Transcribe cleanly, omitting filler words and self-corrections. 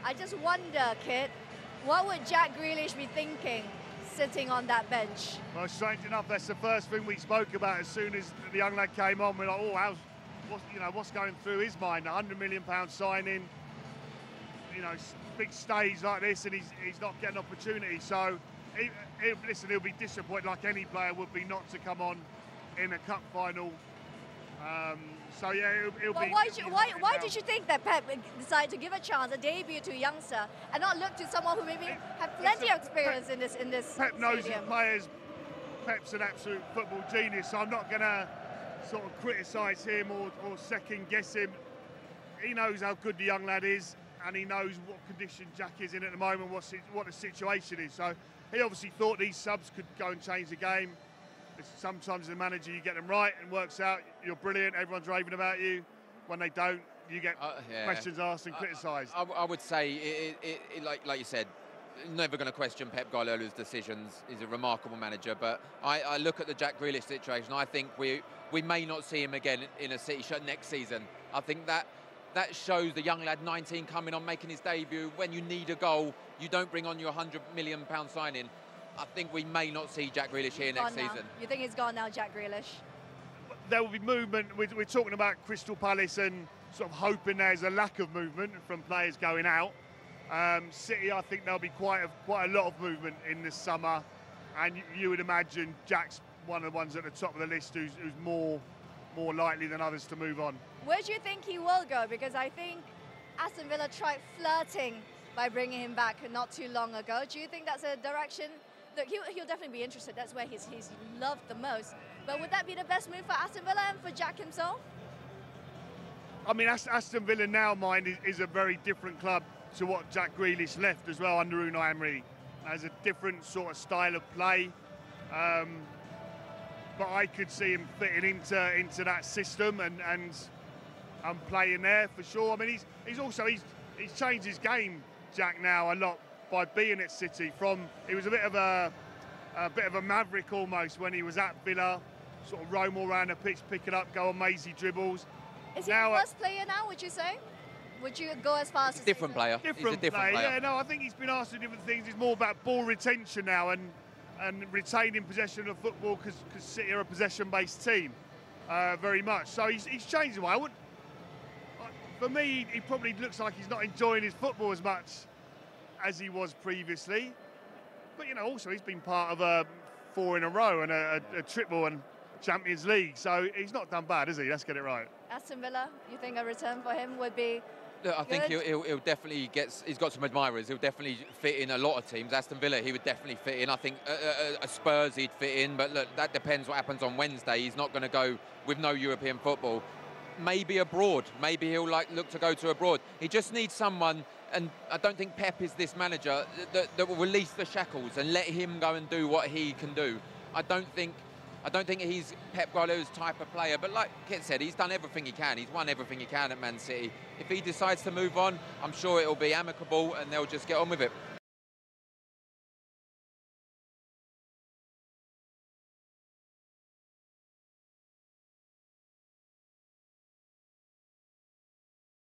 I just wonder, Kit, what would Jack Grealish be thinking sitting on that bench? Well, strange enough, that's the first thing we spoke about as soon as the young lad came on. We're like, oh, what's going through his mind? £100 million signing, big stage like this, and he's not getting opportunity. So, listen, he'll be disappointed like any player would be not to come on in a cup final. So yeah, it'll be. Why did you think that Pep decided to give a chance, a debut to a youngster, and not look to someone who maybe had plenty of experience in this? Pep knows his players. Pep's an absolute football genius, so I'm not going to sort of criticise him or second guess him. He knows how good the young lad is, and he knows what condition Jack is in at the moment, what the situation is. So he obviously thought these subs could go and change the game. Sometimes as a manager you get them right and works out, you're brilliant, everyone's raving about you. When they don't, you get questions asked and criticised. I would say, like you said, never going to question Pep Guardiola's decisions. He's a remarkable manager, but I look at the Jack Grealish situation. I think we may not see him again in a City shirt next season. I think that shows the young lad, 19, coming on, making his debut. When you need a goal, you don't bring on your £100 million signing. I think we may not see Jack Grealish here next season. You think he's gone now, Jack Grealish? There will be movement. We're talking about Crystal Palace and sort of hoping there's a lack of movement from players going out. City, I think there'll be quite a lot of movement in this summer, and you would imagine Jack's one of the ones at the top of the list who's more likely than others to move on. Where do you think he will go? Because I think Aston Villa tried flirting by bringing him back not too long ago. Do you think that's a direction? Look, he'll definitely be interested. That's where he's loved the most. But would that be the best move for Aston Villa and for Jack himself? I mean, Aston Villa now, mind, is a very different club to what Jack Grealish left as well under Unai Emery. Has a different sort of style of play. But I could see him fitting into that system and playing there for sure. I mean, he's changed his game, Jack, now a lot by being at City. He was a bit of a maverick almost when he was at Villa, sort of roam all around the pitch, pick it up, go on mazy dribbles. Is he a worse player now, would you say? Would you go as far as different player? He's a different player. Yeah, no, I think he's been asked to do different things. It's more about ball retention now and retaining possession of football because City are a possession-based team, very much. So he's changed the way. For me, he probably looks like he's not enjoying his football as much as he was previously. But, also he's been part of 4 in a row and a triple and Champions League. So he's not done bad, is he? Let's get it right. Aston Villa, you think a return for him would be I think he'll definitely he's got some admirers. He'll definitely fit in a lot of teams. Aston Villa, he would definitely fit in. I think a Spurs, he'd fit in. But look, that depends what happens on Wednesday. He's not going to go with no European football. Maybe abroad. Maybe he'll look to go to abroad. He just needs someone, and I don't think Pep is this manager that will release the shackles and let him go and do what he can do. I don't think he's Pep Guardiola's type of player, but like Kit said, he's done everything he can. He's won everything he can at Man City. If he decides to move on, I'm sure it'll be amicable and they'll just get on with it.